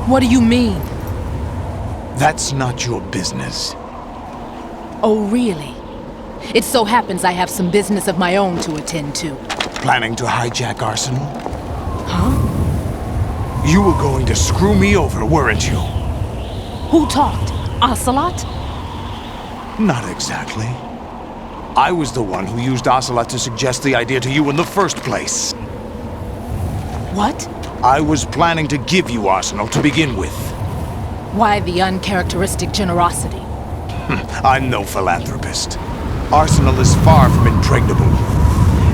What do you mean? That's not your business. Oh, really? It so happens I have some business of my own to attend to. Planning to hijack Arsenal? Huh? You were going to screw me over, weren't you? Who talked? Ocelot? Not exactly. I was the one who used Ocelot to suggest the idea to you in the first place. What? I was planning to give you Arsenal to begin with. Why the uncharacteristic generosity? I'm no philanthropist. Arsenal is far from impregnable.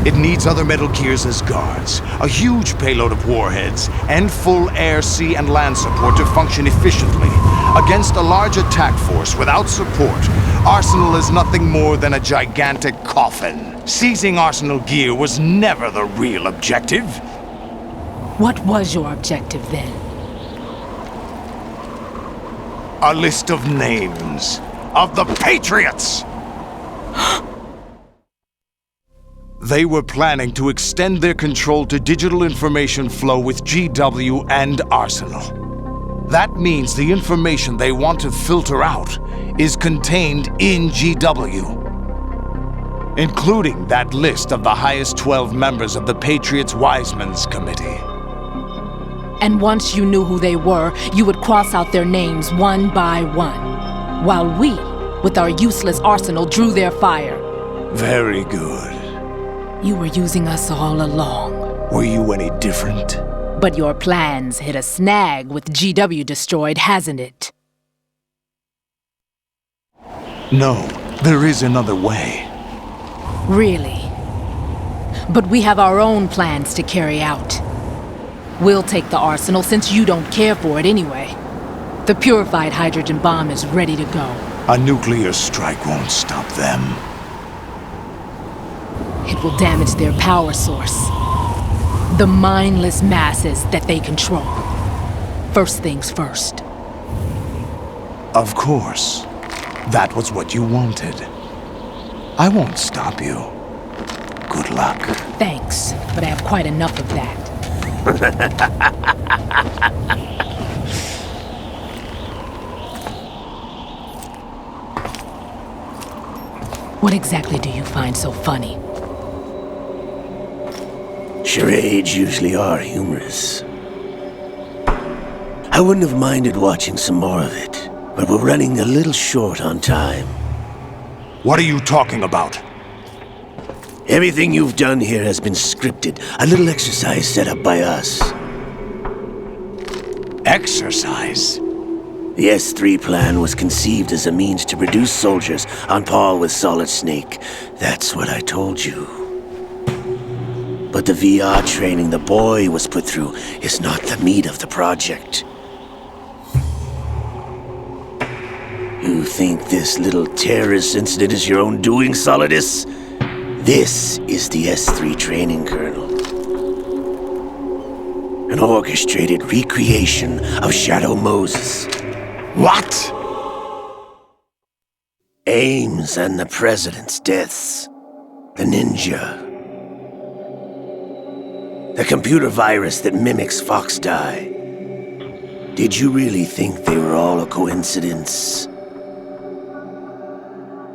It needs other Metal Gears as guards, a huge payload of warheads, and full air, sea, and land support to function efficiently. Against a large attack force without support, Arsenal is nothing more than a gigantic coffin. Seizing Arsenal gear was never the real objective. What was your objective then? A list of names of the Patriots! They were planning to extend their control to digital information flow with GW and Arsenal. That means the information they want to filter out is contained in GW, including that list of the highest 12 members of the Patriots Wiseman's Committee. And once you knew who they were, you would cross out their names one by one, while we, with our useless arsenal, drew their fire. Very good. You were using us all along. Were you any different? But your plans hit a snag with GW destroyed, hasn't it? No, there is another way. Really? But we have our own plans to carry out. We'll take the arsenal since you don't care for it anyway. The purified hydrogen bomb is ready to go. A nuclear strike won't stop them. It will damage their power source. The mindless masses that they control. First things first. Of course. That was what you wanted. I won't stop you. Good luck. Thanks, but I have quite enough of that. What exactly do you find so funny? Charades usually are humorous. I wouldn't have minded watching some more of it, but we're running a little short on time. What are you talking about? Everything you've done here has been scripted, a little exercise set up by us. Exercise? The S3 plan was conceived as a means to produce soldiers on par with Solid Snake. That's what I told you. But the VR training the boy was put through is not the meat of the project. You think this little terrorist incident is your own doing, Solidus? This is the S3 training kernel. An orchestrated recreation of Shadow Moses. What? Ames and the President's deaths. The ninja. The computer virus that mimics Foxdie. Did you really think they were all a coincidence?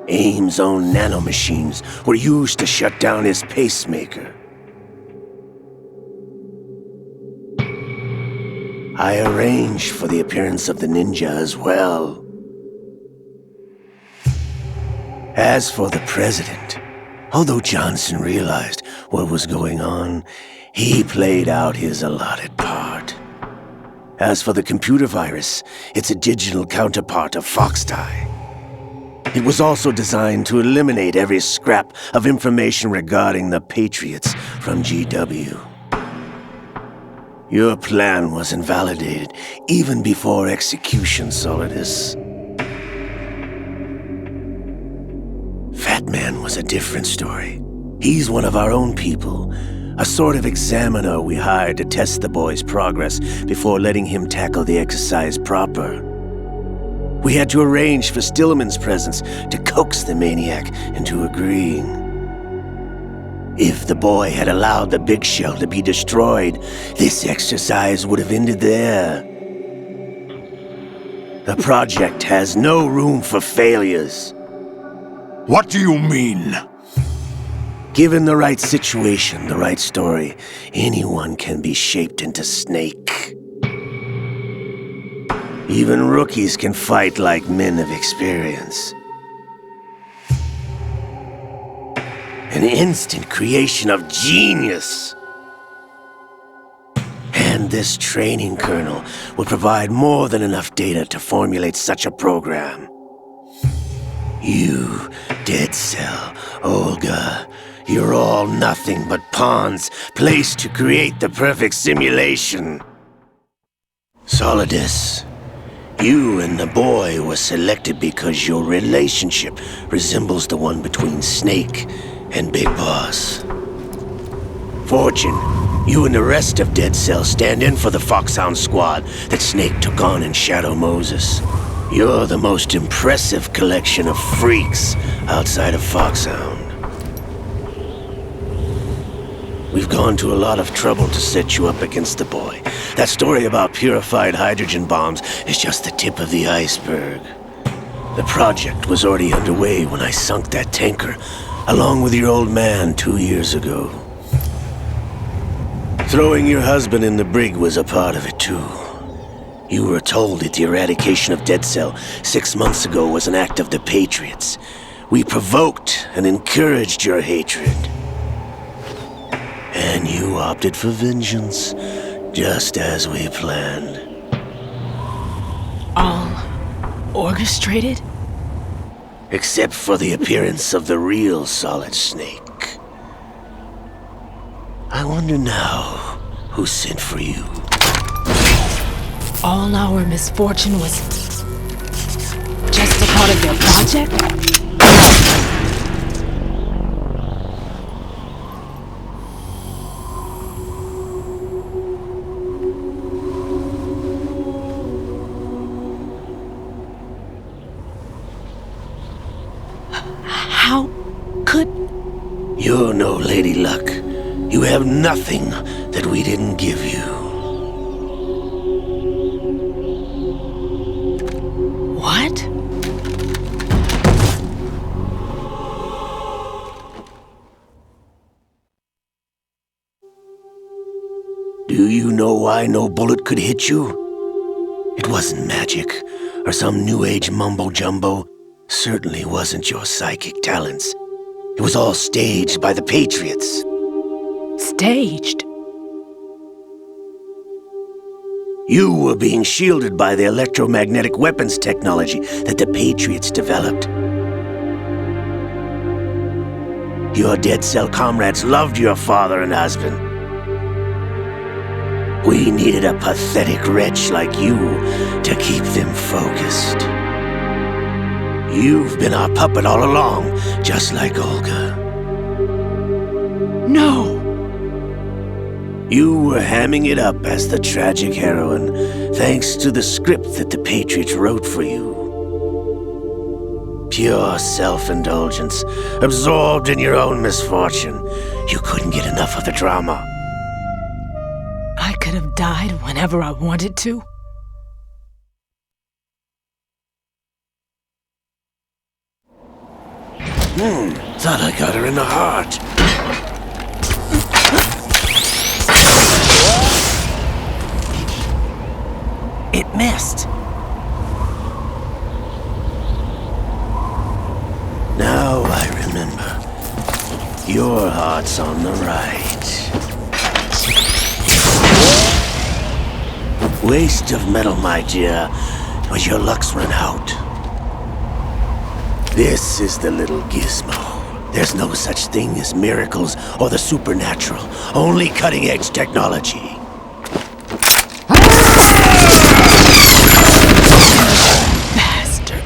Ames' own nanomachines were used to shut down his pacemaker. I arranged for the appearance of the ninja as well. As for the President, although Johnson realized what was going on, he played out his allotted part. As for the computer virus, it's a digital counterpart of Foxdie. It was also designed to eliminate every scrap of information regarding the Patriots from GW. Your plan was invalidated even before execution, Solidus. Fat Man was a different story. He's one of our own people, a sort of examiner we hired to test the boy's progress before letting him tackle the exercise proper. We had to arrange for Stillman's presence to coax the maniac into agreeing. If the boy had allowed the big shell to be destroyed, this exercise would have ended there. The project has no room for failures. What do you mean? Given the right situation, the right story, anyone can be shaped into Snake. Even rookies can fight like men of experience. An instant creation of genius. And this training kernel would provide more than enough data to formulate such a program. You, Dead Cell, Olga, you're all nothing but pawns placed to create the perfect simulation. Solidus, you and the boy were selected because your relationship resembles the one between Snake and Big Boss. Fortune, you and the rest of Dead Cell stand in for the Foxhound squad that Snake took on in Shadow Moses. You're the most impressive collection of freaks outside of Foxhound. We've gone to a lot of trouble to set you up against the boy. That story about purified hydrogen bombs is just the tip of the iceberg. The project was already underway when I sunk that tanker, along with your old man 2 years ago. Throwing your husband in the brig was a part of it too. You were told that the eradication of Dead Cell 6 months ago was an act of the Patriots. We provoked and encouraged your hatred. And you opted for vengeance, just as we planned. All orchestrated? Except for the appearance of the real Solid Snake. I wonder now who sent for you. All our misfortune was just a part of their project? How could... You're no Lady Luck. You have nothing that we didn't give you. What? Do you know why no bullet could hit you? It wasn't magic, or some new age mumbo-jumbo. Certainly wasn't your psychic talents. It was all staged by the Patriots. Staged? You were being shielded by the electromagnetic weapons technology that the Patriots developed. Your Dead Cell comrades loved your father and husband. We needed a pathetic wretch like you to keep them focused. You've been our puppet all along, just like Olga. No! You were hamming it up as the tragic heroine, thanks to the script that the Patriots wrote for you. Pure self-indulgence, absorbed in your own misfortune. You couldn't get enough of the drama. I could have died whenever I wanted to. Thought I got her in the heart. It missed. Now I remember. Your heart's on the right. Waste of metal, my dear, but your luck's run out. This is the little gizmo. There's no such thing as miracles or the supernatural, only cutting-edge technology. Bastard.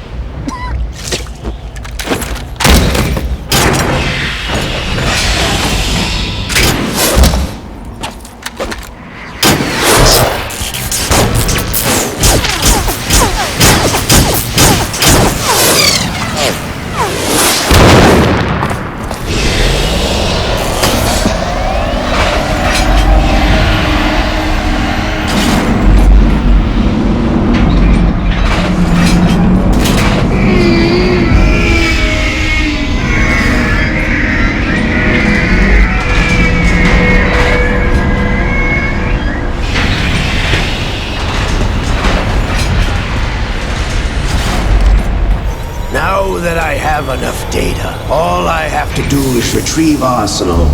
know that I have enough data. All I have to do is retrieve Arsenal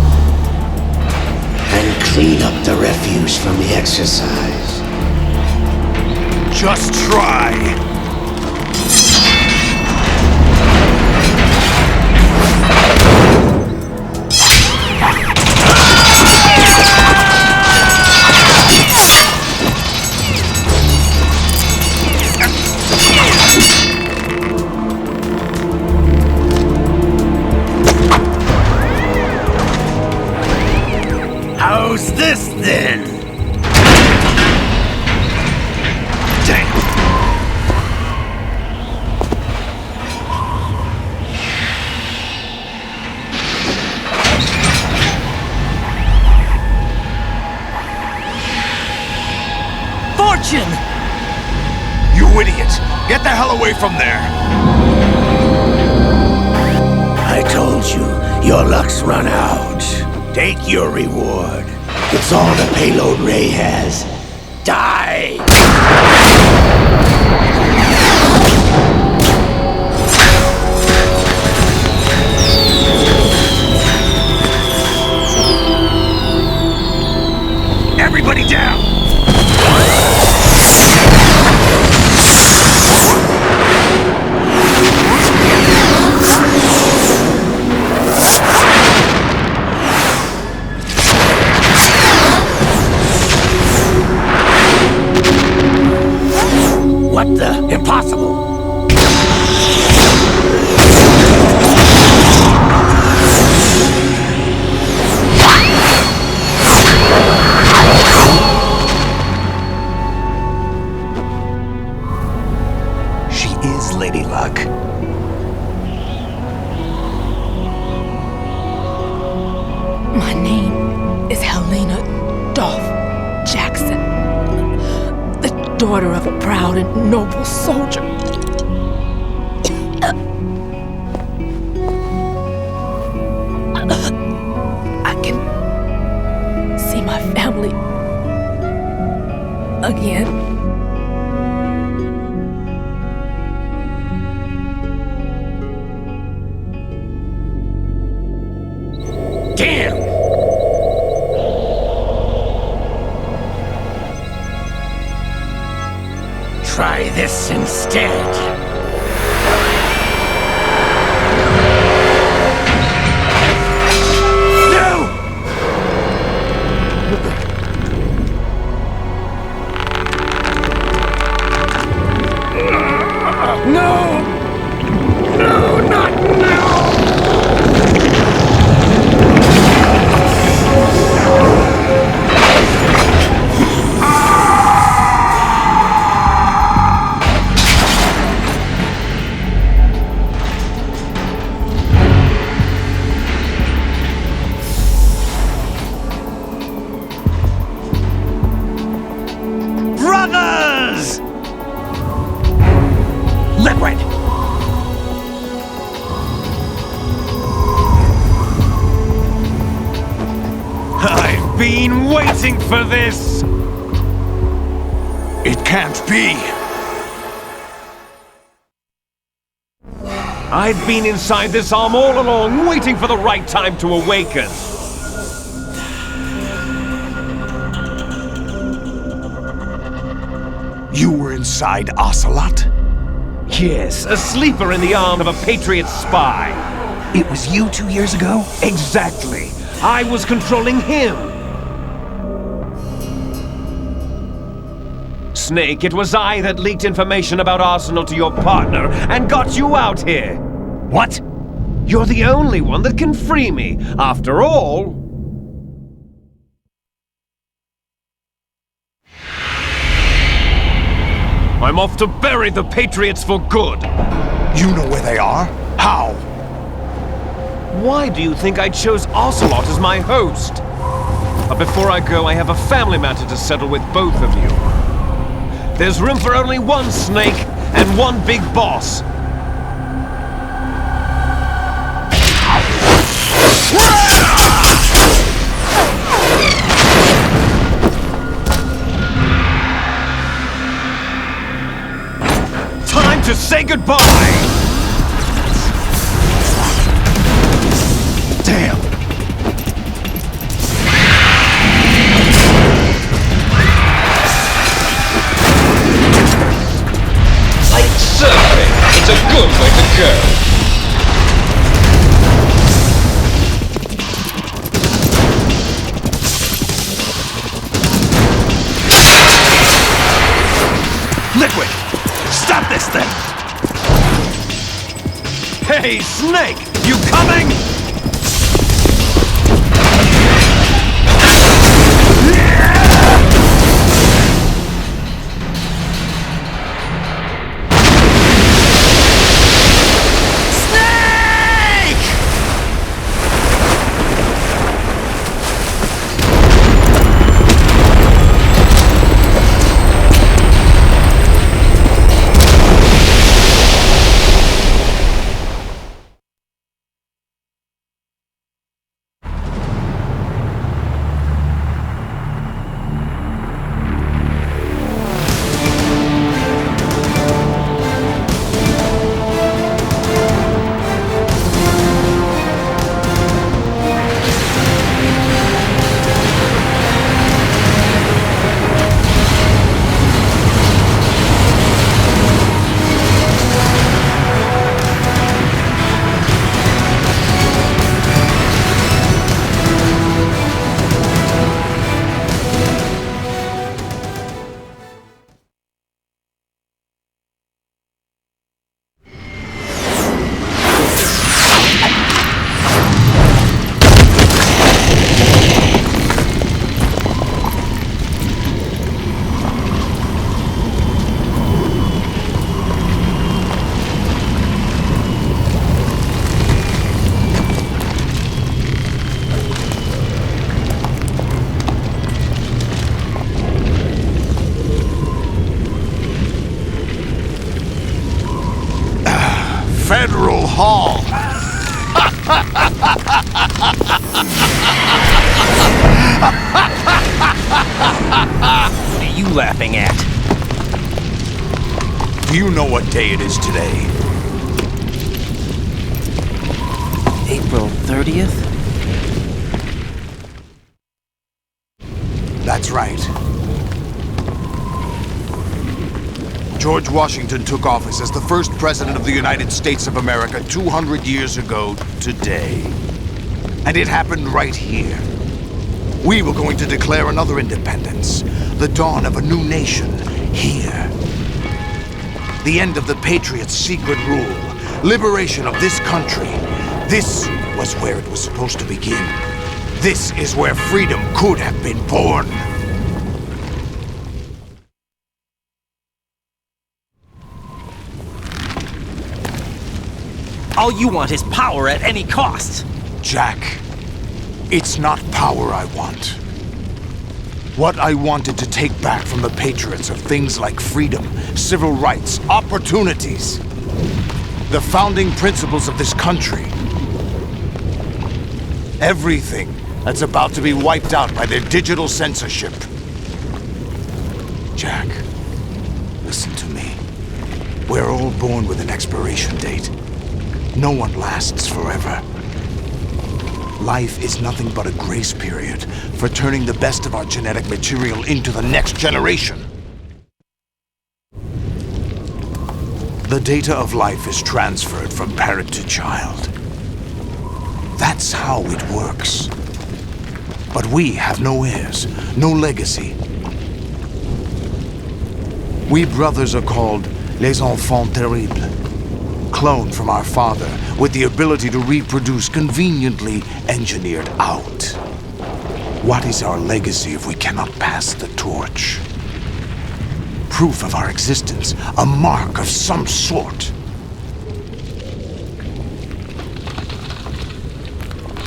and clean up the refuse from the exercise. Just try. How's this then? Damn. Fortune! You idiot! Get the hell away from there! I told you, your luck's run out. Take your reward. It's all the payload Ray has. Die! Everybody down! What the? Impossible! She is Lady Luck. My name is Helena Dolph Jackson, the daughter of a proud and noble soldier. I can see my family again. Damn! Try this instead. No! No, not now! Brothers! Liquid! I've been waiting for this! It can't be! I've been inside this arm all along, waiting for the right time to awaken. You were inside Ocelot? Yes, a sleeper in the arm of a Patriots spy. It was you 2 years ago? Exactly. I was controlling him. Snake, it was I that leaked information about Arsenal to your partner and got you out here. What? You're the only one that can free me. After all... I'm off to bury the Patriots for good. You know where they are? How? Why do you think I chose Ocelot as my host? But before I go, I have a family matter to settle with both of you. There's room for only one Snake and one big boss. Time to say goodbye! go. Liquid! Stop this thing! Hey, Snake! You coming? Federal Hall. What are you laughing at? Do you know what day it is today? April 30th? That's right. George Washington took office as the first president of the United States of America 200 years ago today. And it happened right here. We were going to declare another independence, the dawn of a new nation, here. The end of the Patriots' secret rule, liberation of this country. This was where it was supposed to begin. This is where freedom could have been born. All you want is power at any cost. Jack, it's not power I want. What I wanted to take back from the Patriots are things like freedom, civil rights, opportunities. The founding principles of this country. Everything that's about to be wiped out by their digital censorship. Jack, listen to me. We're all born with an expiration date. No one lasts forever. Life is nothing but a grace period for turning the best of our genetic material into the next generation. The data of life is transferred from parent to child. That's how it works. But we have no heirs, no legacy. We brothers are called les enfants terribles. Cloned from our father, with the ability to reproduce conveniently engineered out. What is our legacy if we cannot pass the torch? Proof of our existence, a mark of some sort.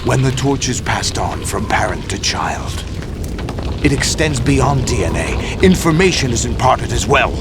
When the torch is passed on from parent to child, it extends beyond DNA. Information is imparted as well.